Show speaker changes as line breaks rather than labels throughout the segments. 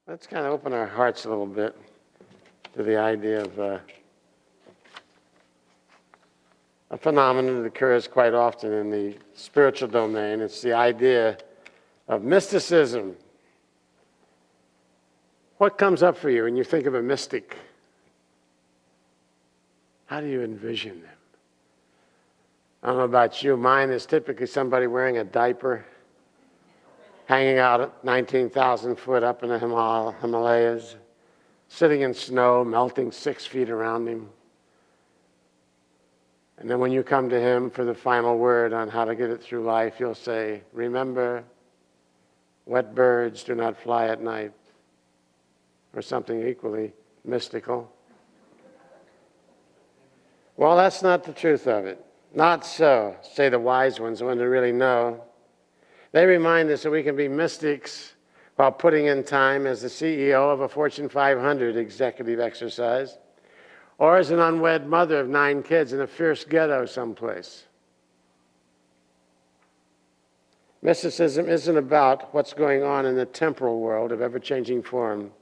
Let's kind of open our hearts a little bit to the idea of a phenomenon that occurs quite often in the spiritual domain. It's the idea of mysticism. What comes up for you when you think of a mystic? How do you envision them? I don't know about you. Mine is typically somebody wearing a diaper, hanging out at 19,000 foot up in the Himalayas, sitting in snow, melting 6 feet around him. And then when you come to him for the final word on how to get it through life, he'll say, remember, wet birds do not fly at night, or something equally mystical. Well, that's not the truth of it. Not so, say the wise ones, the ones who really know. They remind us that we can be mystics while putting in time as the CEO of a Fortune 500 executive exercise, or as an unwed mother of 9 kids in a fierce ghetto someplace. Mysticism isn't about what's going on in the temporal world of ever-changing form.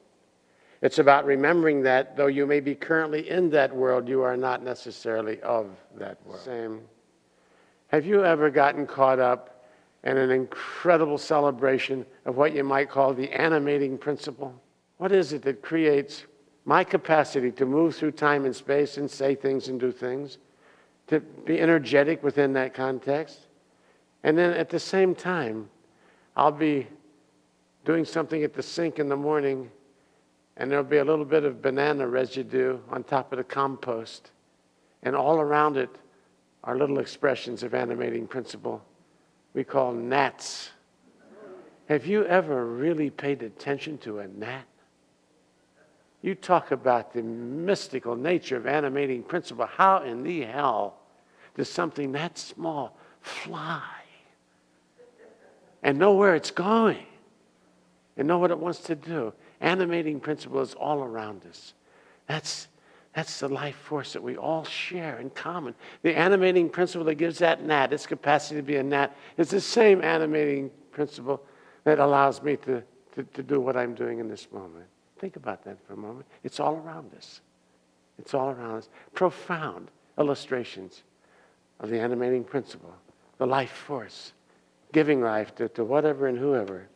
It's about remembering that, though you may be currently in that world, you are not necessarily of that world. Same. Have you ever gotten caught up in an incredible celebration of what you might call the animating principle? What is it that creates my capacity to move through time and space and say things and do things, to be energetic within that context? And then at the same time, I'll be doing something at the sink in the morning, and there'll be a little bit of banana residue on top of the compost. And all around it are little expressions of animating principle we call gnats. Have you ever really paid attention to a gnat? You talk about the mystical nature of animating principle. How in the hell does something that small fly and know where it's going and know what it wants to do? Animating principle is all around us. That's the life force that we all share in common. The animating principle that gives that gnat its capacity to be a gnat is the same animating principle that allows me to do what I'm doing in this moment. Think about that for a moment. It's all around us. It's all around us. Profound illustrations of the animating principle, the life force, giving life to whatever and whoever.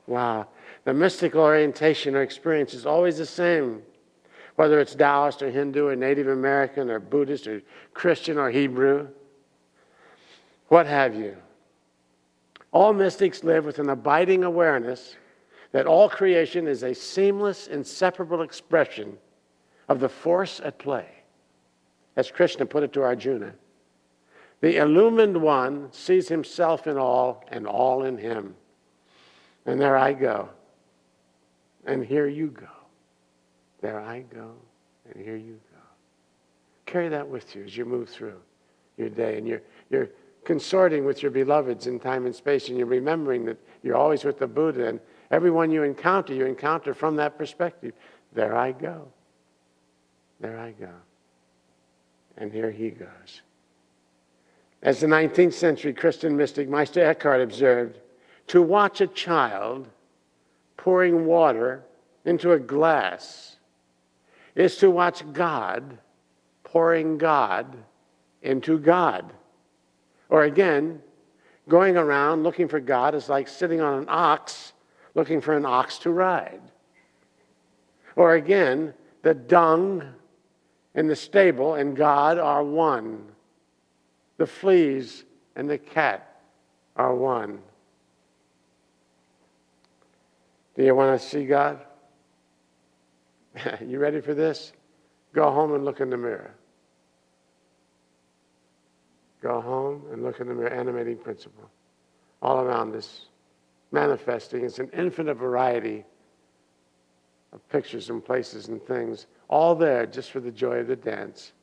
Wow. The mystical orientation or experience is always the same, whether it's Taoist or Hindu or Native American or Buddhist or Christian or Hebrew, what have you. All mystics live with an abiding awareness that all creation is a seamless, inseparable expression of the force at play. As Krishna put it to Arjuna, the illumined one sees himself in all and all in him. And there I go. And here you go. There I go. And here you go. Carry that with you as you move through your day. And you're consorting with your beloveds in time and space. And you're remembering that you're always with the Buddha. And everyone you encounter from that perspective. There I go. There I go. And here he goes. As the 19th century Christian mystic Meister Eckhart observed, to watch a child pouring water into a glass is to watch God pouring God into God. Or again, going around looking for God is like sitting on an ox looking for an ox to ride. Or again, the dung and the stable and God are one. The fleas and the cat are one. Do you want to see God? You ready for this? Go home and look in the mirror. Go home and look in the mirror. Animating principle. All around us. Manifesting. It's an infinite variety of pictures and places and things. All there just for the joy of the dance.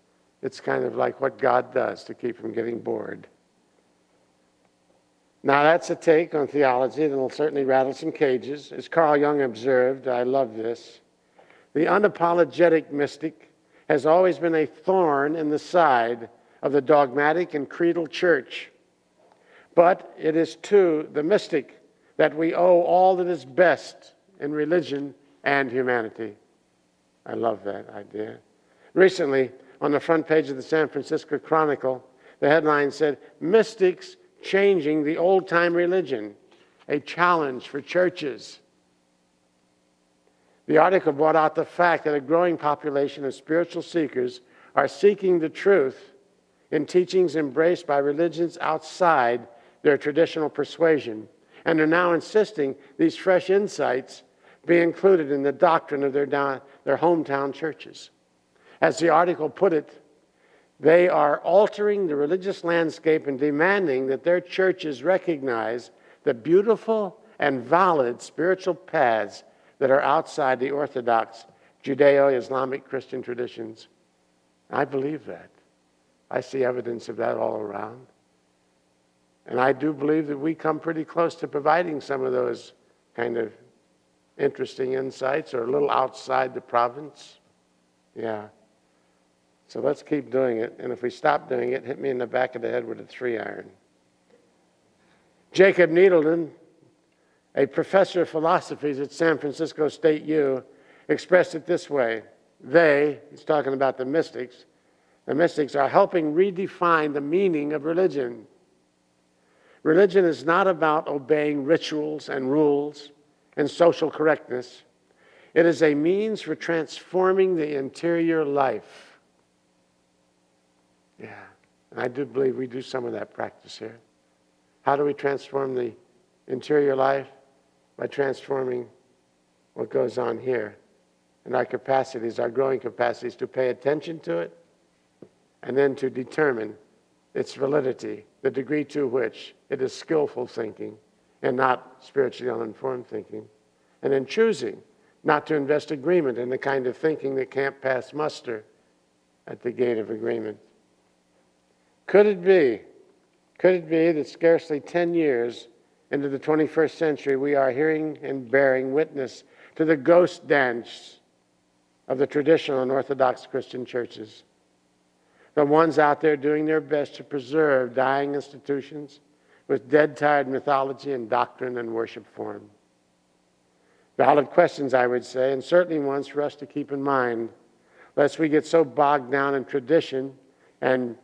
It's kind of like what God does to keep from getting bored. Now that's a take on theology that will certainly rattle some cages. As Carl Jung observed, I love this, the unapologetic mystic has always been a thorn in the side of the dogmatic and creedal church. But it is to the mystic that we owe all that is best in religion and humanity. I love that idea. Recently, on the front page of the San Francisco Chronicle, the headline said, "Mystics Changing the Old-Time Religion, a Challenge for Churches." The article brought out the fact that a growing population of spiritual seekers are seeking the truth in teachings embraced by religions outside their traditional persuasion, and are now insisting these fresh insights be included in the doctrine of their hometown churches. As the article put it, they are altering the religious landscape and demanding that their churches recognize the beautiful and valid spiritual paths that are outside the orthodox Judeo-Islamic Christian traditions. I believe that. I see evidence of that all around. And I do believe that we come pretty close to providing some of those kind of interesting insights, or a little outside the province. Yeah. So let's keep doing it. And if we stop doing it, hit me in the back of the head with a 3-iron. Jacob Needleton, a professor of philosophy at San Francisco State U, expressed it this way. He's talking about the mystics are helping redefine the meaning of religion. Religion is not about obeying rituals and rules and social correctness. It is a means for transforming the interior life. Yeah, and I do believe we do some of that practice here. How do we transform the interior life? By transforming what goes on here. And our capacities, our growing capacities to pay attention to it, and then to determine its validity, the degree to which it is skillful thinking and not spiritually uninformed thinking. And then choosing not to invest agreement in the kind of thinking that can't pass muster at the gate of agreement. Could it be that scarcely 10 years into the 21st century, we are hearing and bearing witness to the ghost dance of the traditional and Orthodox Christian churches? The ones out there doing their best to preserve dying institutions with dead-tired mythology and doctrine and worship form. Valid questions, I would say, and certainly ones for us to keep in mind, lest we get so bogged down in tradition, and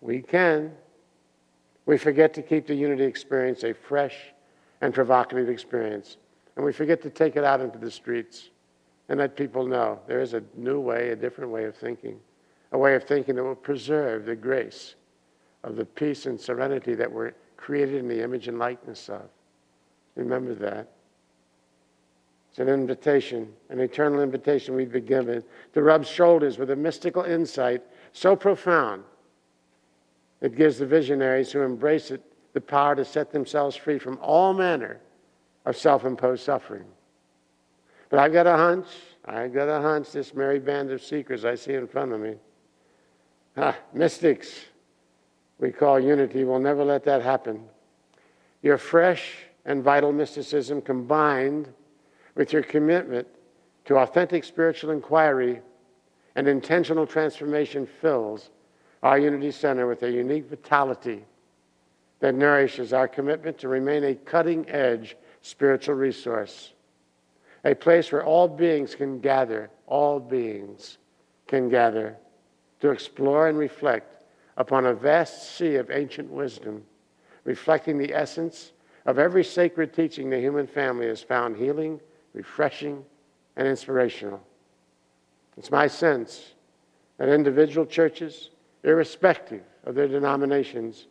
we forget to keep the unity experience a fresh and provocative experience. And we forget to take it out into the streets and let people know there is a new way, a different way of thinking, a way of thinking that will preserve the grace of the peace and serenity that we're created in the image and likeness of. Remember that. It's an invitation, an eternal invitation we've been given to rub shoulders with a mystical insight so profound it gives the visionaries who embrace it the power to set themselves free from all manner of self-imposed suffering. But I've got a hunch, this merry band of seekers I see in front of me, mystics we call unity, will never let that happen. Your fresh and vital mysticism combined with your commitment to authentic spiritual inquiry and intentional transformation fills our Unity Center with a unique vitality that nourishes our commitment to remain a cutting-edge spiritual resource, a place where all beings can gather to explore and reflect upon a vast sea of ancient wisdom, reflecting the essence of every sacred teaching the human family has found healing, refreshing, and inspirational. It's my sense that individual churches, irrespective of their denominations,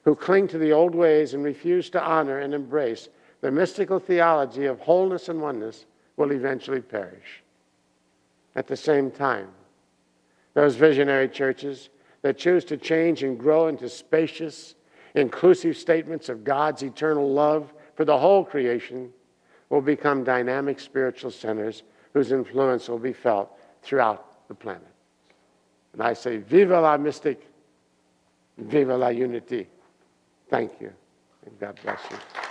who cling to the old ways and refuse to honor and embrace the mystical theology of wholeness and oneness will eventually perish. At the same time, those visionary churches that choose to change and grow into spacious, inclusive statements of God's eternal love for the whole creation will become dynamic spiritual centers whose influence will be felt throughout the planet. And I say, viva la mystique, viva la unity. Thank you, and God bless you.